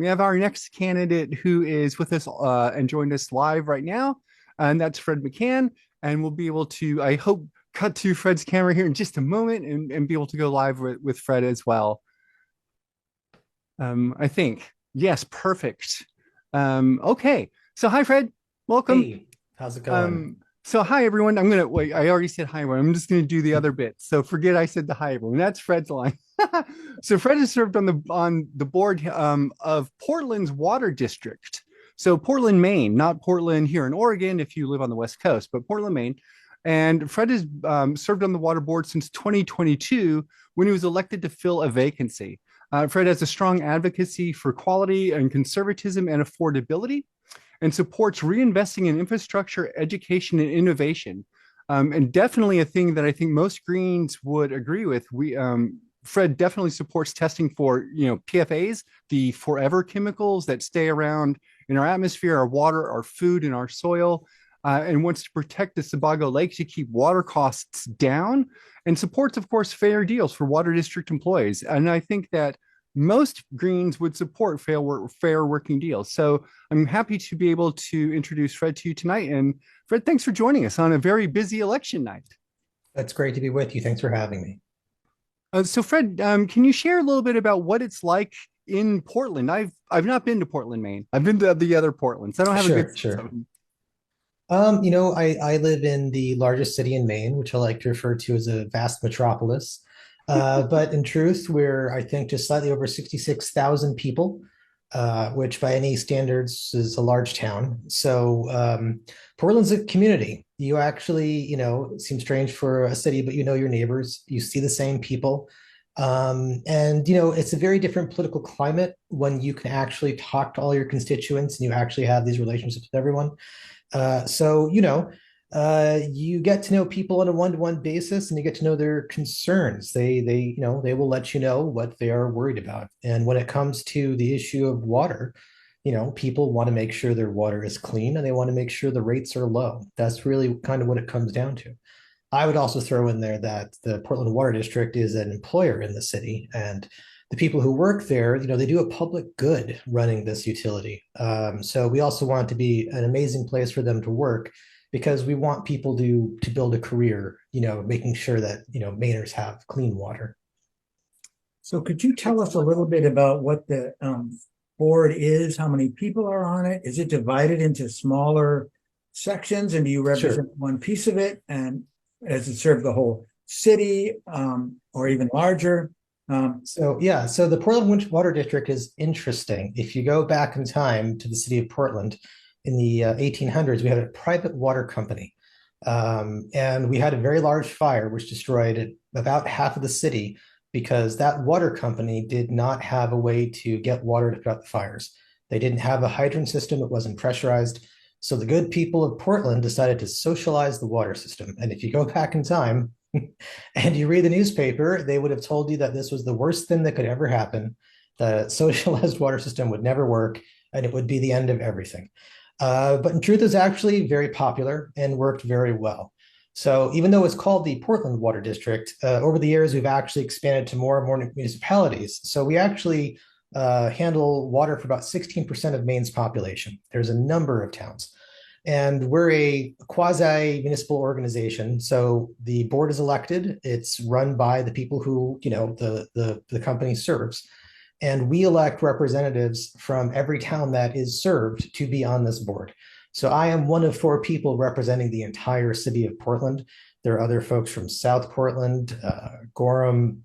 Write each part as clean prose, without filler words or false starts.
we have our next candidate who is with us and joined us live right now, and that's Fred McCann. And we'll be able to, I hope, cut to Fred's camera here in just a moment and be able to go live with Fred as well. I think. Yes, perfect. Okay. So hi, Fred. Welcome. Hey, how's it going? So hi everyone. I'm gonna wait. I already said hi everyone. I'm just gonna do the other bit. So forget I said the hi everyone. That's Fred's line. So Fred has served on the board of Portland's Water District. So Portland, Maine, not Portland here in Oregon if you live on the West Coast, but Portland, Maine. And Fred has served on the water board since 2022 when he was elected to fill a vacancy. Fred has a strong advocacy for quality and conservatism and affordability and supports reinvesting in infrastructure, education, and innovation. And definitely a thing that I think most Greens would agree with. Fred definitely supports testing for, PFAS, the forever chemicals that stay around in our atmosphere, our water, our food, and our soil, and wants to protect the Sebago Lake to keep water costs down, and supports, of course, fair deals for water district employees. And I think that most Greens would support fair working deals. So I'm happy to be able to introduce Fred to you tonight. And Fred, thanks for joining us on a very busy election night. It's great to be with you. Thanks for having me. So Fred, can you share a little bit about what it's like in Portland? I've not been to Portland, Maine. I've been to the other Portlands. I don't have a good Sure, sense of sure. them. I live in the largest city in Maine, which I like to refer to as a vast metropolis. But in truth, we're, I think, just slightly over 66,000 people, which by any standards is a large town. So Portland's a community. You actually, it seems strange for a city, but you know your neighbors, you see the same people. It's a very different political climate when you can actually talk to all your constituents and you actually have these relationships with everyone. You get to know people on a one-to-one basis and you get to know their concerns. They will let you know what they are worried about. And when it comes to the issue of water, people want to make sure their water is clean and they want to make sure the rates are low. That's really kind of what it comes down to. I would also throw in there that the Portland Water District is an employer in the city, and the people who work there, they do a public good running this utility. So we also want it to be an amazing place for them to work because we want people to build a career, making sure that Mainers have clean water. So could you tell us a little bit about what the board is? How many people are on it? Is it divided into smaller sections, and do you represent Sure. one piece of it? And does it serve the whole city, or even larger? So the Portland Water District is interesting. If you go back in time to the city of Portland in the 1800s, we had a private water company. And we had a very large fire which destroyed about half of the city because that water company did not have a way to get water to put out the fires. They didn't have a hydrant system, it wasn't pressurized. So the good people of Portland decided to socialize the water system. And if you go back in time, and you read the newspaper, they would have told you that this was the worst thing that could ever happen. The socialized water system would never work, and it would be the end of everything. But in truth, it's actually very popular and worked very well. So even though it's called the Portland Water District, over the years, we've actually expanded to more and more municipalities. So we actually handle water for about 16% of Maine's population. There's a number of towns. And we're a quasi municipal organization. So the board is elected. It's run by the people who, the company serves. And we elect representatives from every town that is served to be on this board. So I am one of four people representing the entire city of Portland. There are other folks from South Portland, Gorham,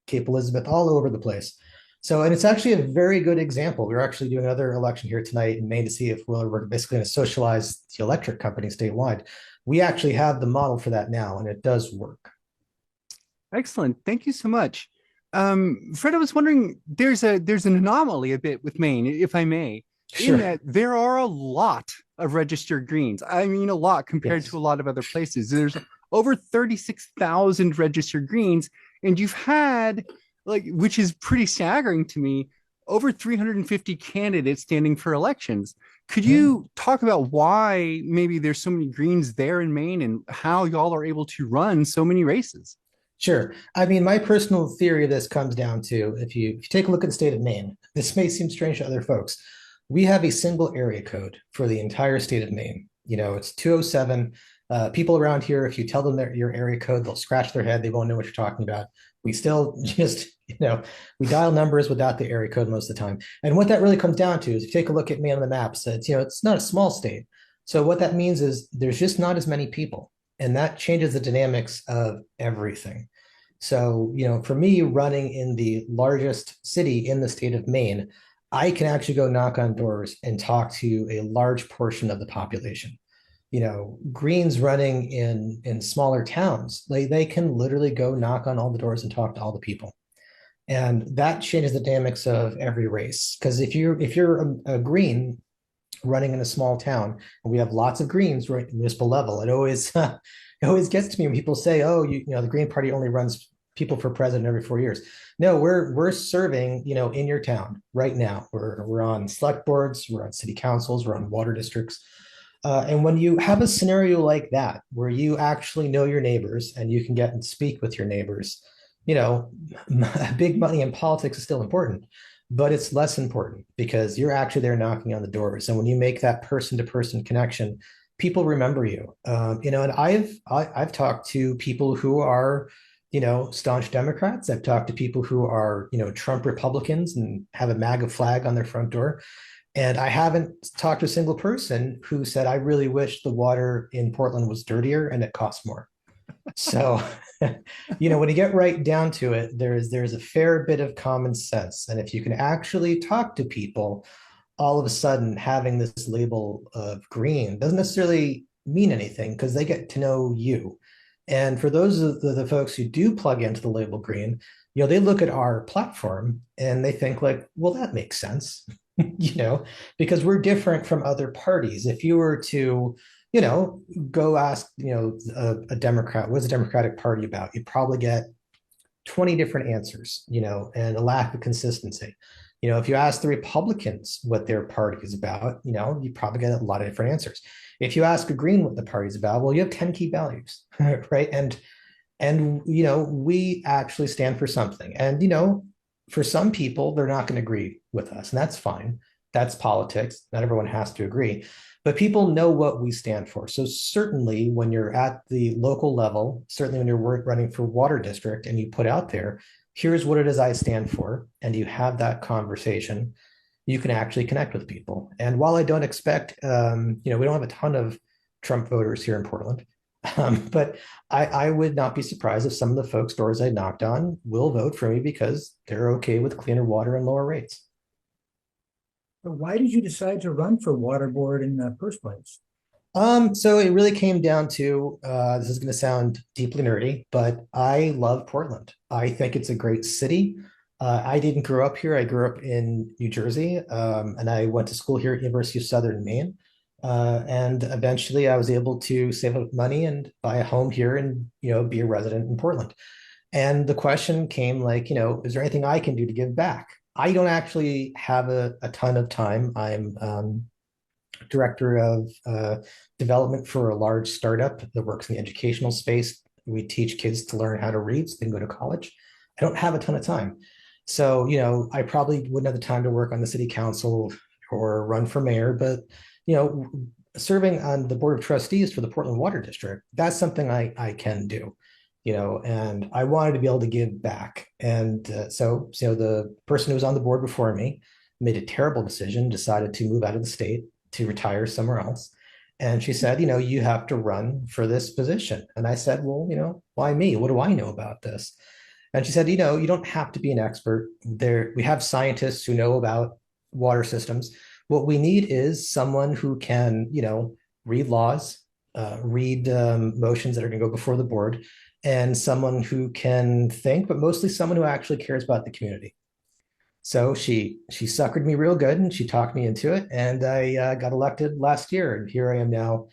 Cape Elizabeth, all over the place. So, and it's actually a very good example. We're actually doing another election here tonight in Maine to see if we're basically going to socialize the electric company statewide. We actually have the model for that now, and it does work. Excellent. Thank you so much. Fred, I was wondering, there's an anomaly a bit with Maine, if I may, in Sure. that there are a lot of registered Greens. I mean, a lot compared Yes. to a lot of other places. There's over 36,000 registered Greens, and you've had, like, which is pretty staggering to me, over 350 candidates standing for elections. Could Yeah. you talk about why maybe there's so many Greens there in Maine and how y'all are able to run so many races? Sure. I mean, my personal theory of this comes down to if you take a look at the state of Maine, this may seem strange to other folks. We have a single area code for the entire state of Maine. It's 207. People around here, if you tell them your area code, they'll scratch their head. They won't know what you're talking about. We still just, we dial numbers without the area code most of the time. And what that really comes down to is if you take a look at Maine on the maps, it's not a small state. So what that means is there's just not as many people, and that changes the dynamics of everything. So, for me, running in the largest city in the state of Maine, I can actually go knock on doors and talk to a large portion of the population. Greens running in smaller towns, they can literally go knock on all the doors and talk to all the people. And that changes the dynamics of every race. Because if you're a green running in a small town, and we have lots of greens right at the municipal level, it always it always gets to me when people say, "Oh, the Green Party only runs people for president every 4 years." No, we're serving, in your town right now. We're on select boards, we're on city councils, we're on water districts. And when you have a scenario like that, where you actually know your neighbors and you can get and speak with your neighbors, big money in politics is still important, but it's less important because you're actually there knocking on the doors. And when you make that person to person connection, people remember you. And I've talked to people who are, staunch Democrats. I've talked to people who are, Trump Republicans and have a MAGA flag on their front door. And I haven't talked to a single person who said, I really wish the water in Portland was dirtier and it costs more. So, when you get right down to it, there's a fair bit of common sense. And if you can actually talk to people, all of a sudden having this label of green doesn't necessarily mean anything because they get to know you. And for those of the folks who do plug into the label green, they look at our platform and they think like, well, that makes sense, because we're different from other parties. If you were to, go ask, a Democrat, what's the Democratic Party about? You'd probably get 20 different answers, and a lack of consistency. If you ask the Republicans what their party is about, you probably get a lot of different answers. If you ask a Green what the party's about, well, you have 10 key values, right? And we actually stand for something. And for some people, they're not going to agree with us, and that's fine. That's politics. Not everyone has to agree, but people know what we stand for. So certainly when you're at the local level, certainly when you're running for water district and you put out there, here's what it is I stand for, and you have that conversation, you can actually connect with people. And while I don't expect, we don't have a ton of Trump voters here in Portland, but I would not be surprised if some of the folks' doors I knocked on will vote for me because they're okay with cleaner water and lower rates. So why did you decide to run for water board in the first place? So it really came down to this is going to sound deeply nerdy, but I love Portland. I think it's a great city. I didn't grow up here. I grew up in New Jersey, and I went to school here at University of Southern Maine. And eventually, I was able to save up money and buy a home here, and be a resident in Portland. And the question came like, is there anything I can do to give back? I don't actually have a ton of time. I'm director of development for a large startup that works in the educational space. We teach kids to learn how to read so they can go to college. I don't have a ton of time. So, I probably wouldn't have the time to work on the city council or run for mayor, but, serving on the board of trustees for the Portland Water District, that's something I can do, and I wanted to be able to give back. And so, the person who was on the board before me made a terrible decision, decided to move out of the state to retire somewhere else. And she said, you have to run for this position. And I said, well, why me? What do I know about this? And she said, you don't have to be an expert. We have scientists who know about water systems. What we need is someone who can, read laws, read motions that are going to go before the board, and someone who can think, but mostly someone who actually cares about the community. So she suckered me real good and she talked me into it. And I got elected last year. And here I am now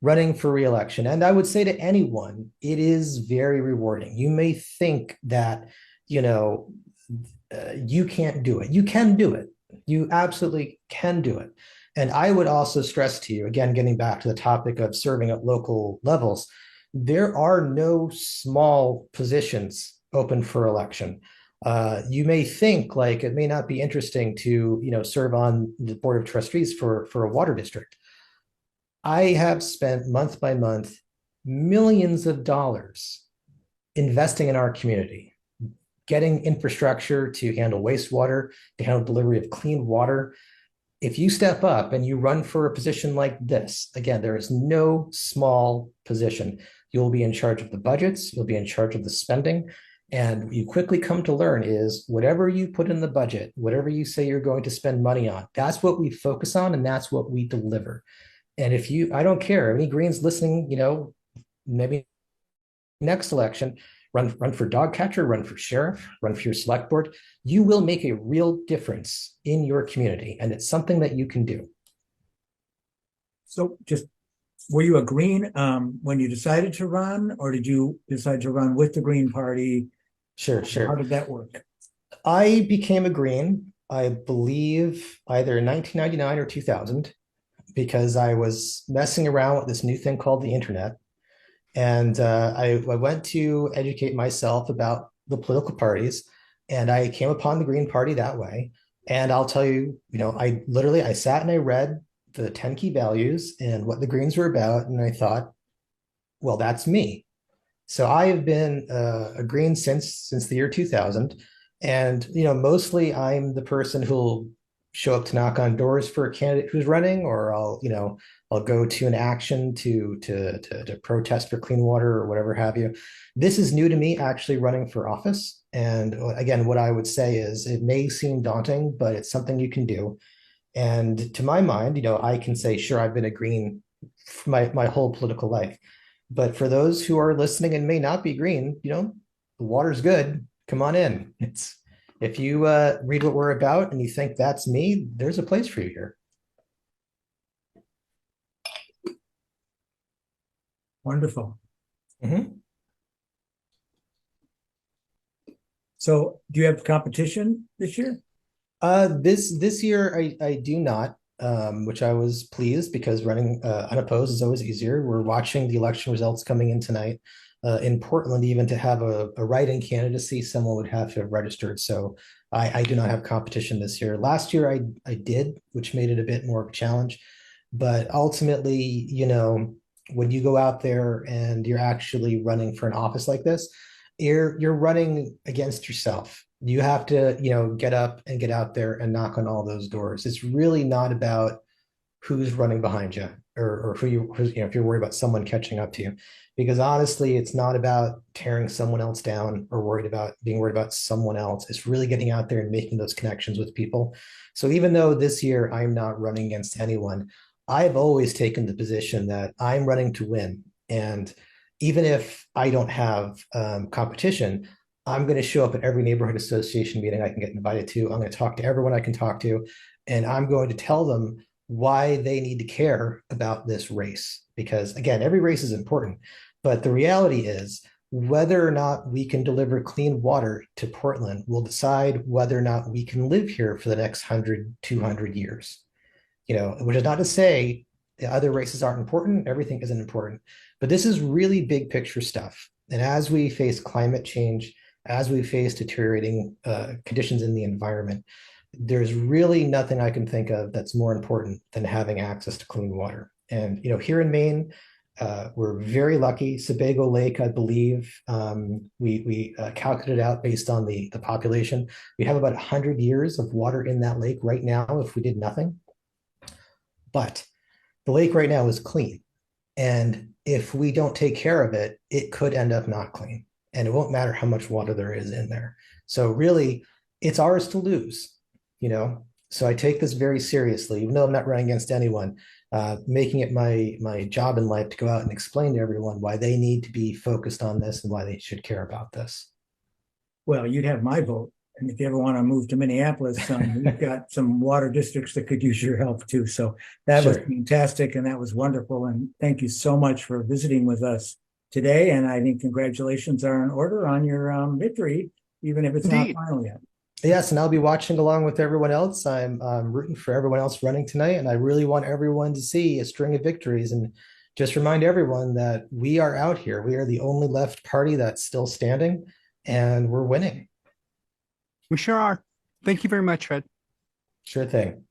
running for reelection. And I would say to anyone, it is very rewarding. You may think that, you can't do it. You can do it. You absolutely can do it. And I would also stress to you, again, getting back to the topic of serving at local levels, there are no small positions open for election. You may think like it may not be interesting to, serve on the board of trustees for a water district. I have spent month by month millions of dollars investing in our community, getting infrastructure to handle wastewater, to handle delivery of clean water. If you step up and you run for a position like this, again, there is no small position. You'll be in charge of the budgets, you'll be in charge of the spending. And you quickly come to learn is whatever you put in the budget, whatever you say you're going to spend money on, that's what we focus on and that's what we deliver. And if you, I don't care, any Greens listening, maybe next election, run for dog catcher, run for sheriff, run for your select board. You will make a real difference in your community, and it's something that you can do. So just, were you a Green when you decided to run, or did you decide to run with the Green Party? Sure. How did that work? I became a Green, I believe, either in 1999 or 2000, because I was messing around with this new thing called the internet. And I went to educate myself about the political parties, and I came upon the Green Party that way. And I'll tell you, I sat and I read the 10 key values and what the Greens were about, and I thought, well, that's me. So I have been a Green since the year 2000, and mostly I'm the person who'll show up to knock on doors for a candidate who's running, or I'll go to an action to protest for clean water or whatever have you. This is new to me, actually running for office. And again, what I would say is it may seem daunting, but it's something you can do. And to my mind, I can say, sure, I've been a Green for my whole political life. But for those who are listening and may not be Green, the water's good. Come on in. If you read what we're about and you think that's me, there's a place for you here. Wonderful. Mm-hmm. So do you have competition this year? This year I do not, which I was pleased, because running unopposed is always easier. We're watching the election results coming in tonight. In Portland, even to have a write-in candidacy, someone would have to have registered. So I do not have competition this year. Last year I did, which made it a bit more of a challenge. But ultimately, when you go out there and you're actually running for an office like this, you're running against yourself. You have to, get up and get out there and knock on all those doors. It's really not about who's running behind you, or if you're worried about someone catching up to you, because honestly, it's not about tearing someone else down or being worried about someone else. It's really getting out there and making those connections with people. So even though this year I'm not running against anyone, I've always taken the position that I'm running to win. And even if I don't have competition, I'm going to show up at every neighborhood association meeting I can get invited to. I'm going to talk to everyone I can talk to, and I'm going to tell them why they need to care about this race. Because again, every race is important, but the reality is whether or not we can deliver clean water to Portland will decide whether or not we can live here for the next 100, 200 years. Which is not to say the other races aren't important, everything isn't important, but this is really big picture stuff. And as we face climate change, as we face deteriorating conditions in the environment, there's really nothing I can think of that's more important than having access to clean water. And here in Maine, we're very lucky. Sebago Lake, I believe, we calculated out based on the population. We have about 100 years of water in that lake right now if we did nothing. But the lake right now is clean. And if we don't take care of it, it could end up not clean. And it won't matter how much water there is in there. So really, it's ours to lose, So I take this very seriously, even though I'm not running against anyone, making it my job in life to go out and explain to everyone why they need to be focused on this and why they should care about this. Well, you'd have my vote. And if you ever want to move to Minneapolis, we've got some water districts that could use your help too. So that was fantastic, and that was wonderful. And thank you so much for visiting with us today. And I think congratulations are in order on your victory, even if it's Indeed. not final yet. Yes, and I'll be watching along with everyone else. I'm rooting for everyone else running tonight, and I really want everyone to see a string of victories. And just remind everyone that we are out here. We are the only left party that's still standing, and we're winning. We sure are. Thank you very much, Fred. Sure thing.